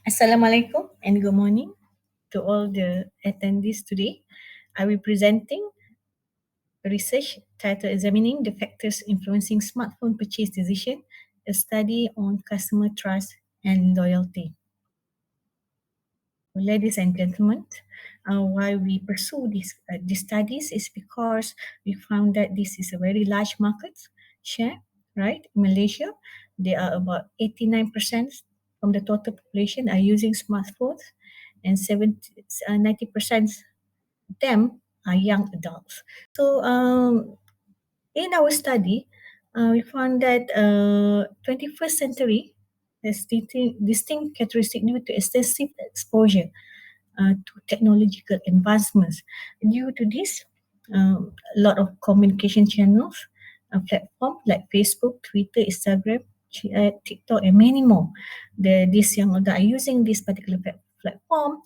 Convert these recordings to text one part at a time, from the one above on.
Assalamualaikum and good morning to all the attendees today. I will be presenting a research titled Examining the Factors Influencing Smartphone Purchase Decision, a study on customer trust and loyalty. Ladies and gentlemen, why we pursue these studies is because we found that this is a very large market share, right? In Malaysia, there are about 89% from the total population are using smartphones, and 90% of them are young adults. So in our study, we found that 21st century has distinct characteristics due to extensive exposure to technological advancements. Due to this, a lot of communication channels, platforms like Facebook, Twitter, Instagram, TikTok, and many more. These young adults are using this particular platform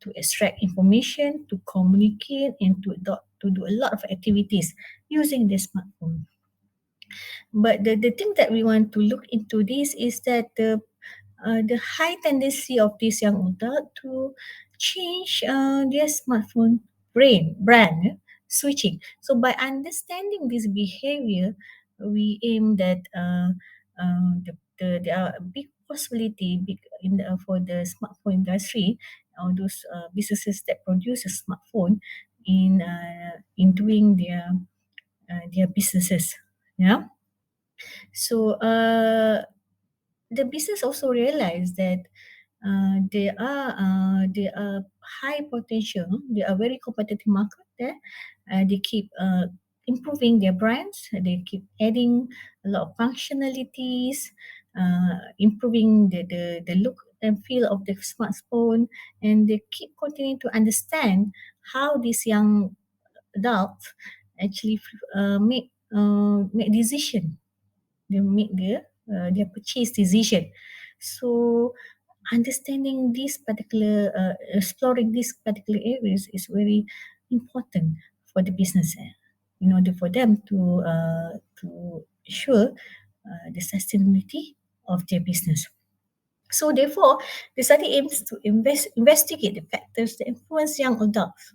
to extract information, to communicate, and to do a lot of activities using the smartphone. But the thing that we want to look into this is that the high tendency of this young adult to change their smartphone brand switching. So by understanding this behavior, we aim that there are a big possibility for the smartphone industry or those businesses that produce a smartphone in doing their businesses. Yeah. So the business also realized that there are high potential. They are very competitive market there. They keep improving their brands. They keep adding a lot of functionalities, improving the look and feel of the smartphone, and they keep continuing to understand how these young adults actually make decision. They make their purchase decision. So understanding this particular, exploring these particular areas is very important for the business in order for them to ensure the sustainability of their business. So therefore, the study aims to investigate the factors that influence young adults,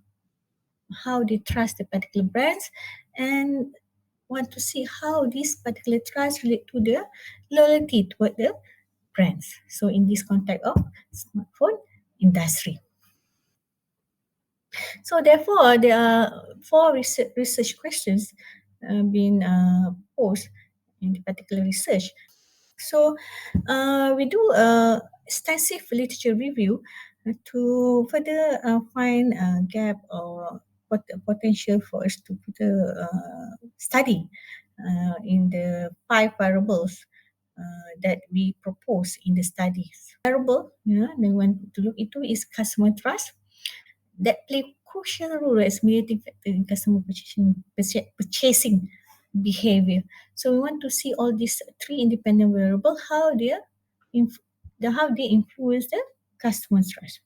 how they trust the particular brands, and want to see how this particular trust relate to the loyalty toward the brands. So in this context of smartphone industry. So therefore, there are four research questions being posed in the particular research. So we do a extensive literature review to further find a gap or potential for us to further study in the five variables that we propose in the studies. Variable, they want to look into is customer trust that play crucial role as mediating factor in customer purchasing behavior. So we want to see all these three independent variables, how they influence the customer trust.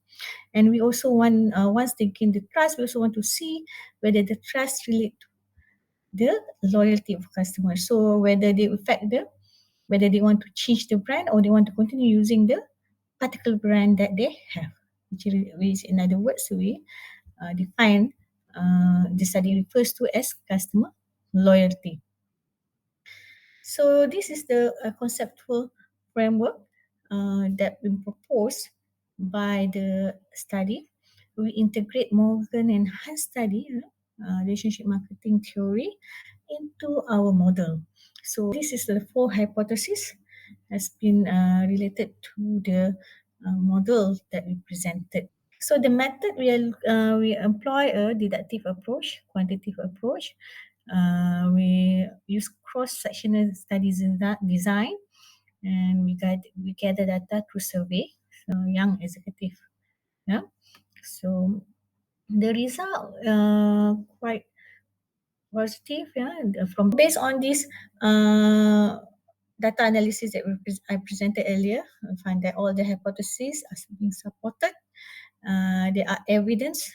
And we also want, once they gain the trust, we also want to see whether the trust relate to the loyalty of customers. So whether they affect whether they want to change the brand or they want to continue using the particular brand that they have, which in other words, we define the study refers to as customer loyalty. So this is the conceptual framework that we proposed by the study. We integrate Morgan and Hunt study, relationship marketing theory, into our model. So this is the four hypotheses has been related to the model that we presented. So the method we employ a deductive approach, quantitative approach. We use cross-sectional studies in that design, and we gather data through survey. So young executive, yeah. So the result quite positive, yeah. From based on this data analysis that I presented earlier, I find that all the hypotheses are being supported. There are evidence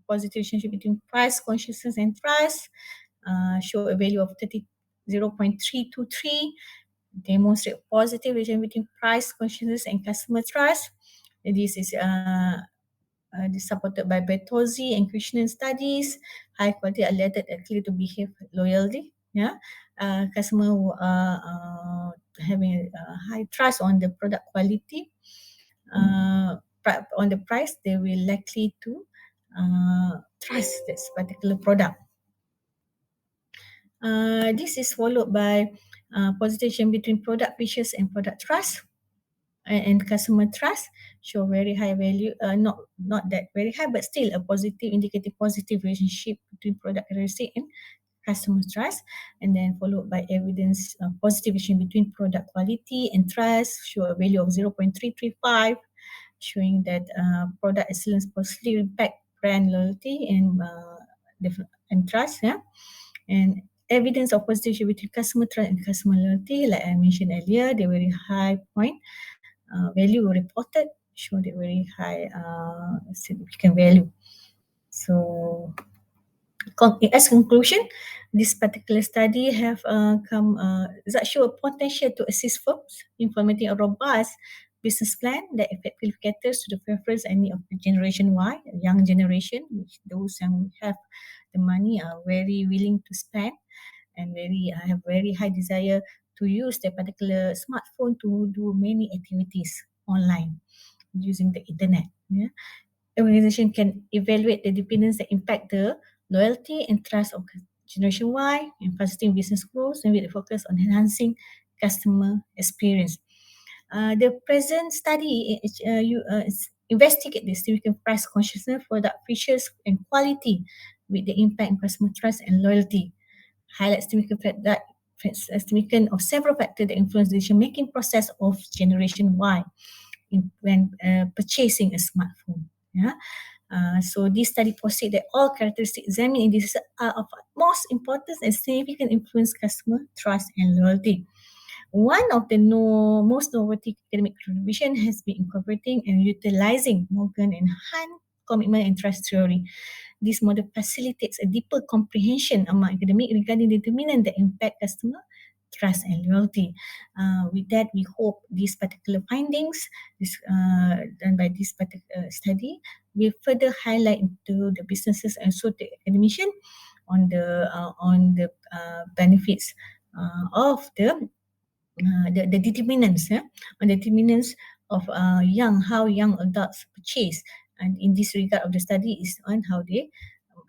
positive relationship between price consciousness and trust, show a value of 0.323, demonstrate positive relationship between price consciousness and customer trust. This is supported by Bertozzi and Krishnan studies. High quality alerted actually to behave loyally. Yeah, customer who are having high trust on the product quality, on the price, they will likely to trust this particular product. This is followed by position between product features and product trust and customer trust show very high value, not that very high, but still a positive indicative positive relationship between product characteristic and customer trust. And then followed by evidence positive relation between product quality and trust show a value of 0.335, showing that product excellence positively impact brand loyalty and trust. Yeah, and evidence of positive between customer trust and customer loyalty, like I mentioned earlier, the very high point value reported show the very high significant value. So as conclusion, this particular study have that show a potential to assist firms implementing a robust business plan that effectively caters to the preference and need of the generation Y, young generation, which those who have the money are very willing to spend and have very high desire to use their particular smartphone to do many activities online using the internet. Yeah. Organization can evaluate the dependence that impact the loyalty and trust of Generation Y and fostering business growth and with a focus on enhancing customer experience. The present study investigate the significant price consciousness, product features and quality with the impact on customer trust and loyalty. Highlights significant fact that significant of several factors that influence the decision-making process of Generation Y when purchasing a smartphone. Yeah. So this study posted that all characteristics examined in this are of most importance and significant influence customer trust and loyalty. One of the most noteworthy academic contribution has been incorporating and utilizing Morgan and Hunt commitment and trust theory. This model facilitates a deeper comprehension among academics regarding the determinant that impact customer trust and loyalty. With that, we hope these particular findings done by this particular study will further highlight to the businesses and so the academician on the benefits of the determinants, on the determinants of how young adults purchase, and in this regard of the study is on how they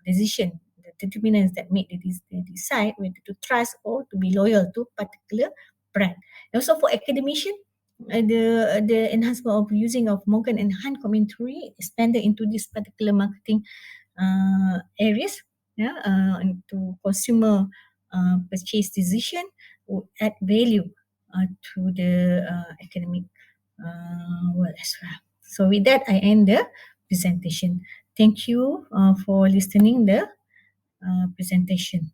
decision, the determinants that make they decide whether to trust or to be loyal to particular brand. And also for academician, the enhancement of using of Morgan and Hunt commentary expanded into this particular marketing areas, yeah, into consumer purchase decision would add value to the academic world as well. So with that, I end the presentation. Thank you for listening the presentation.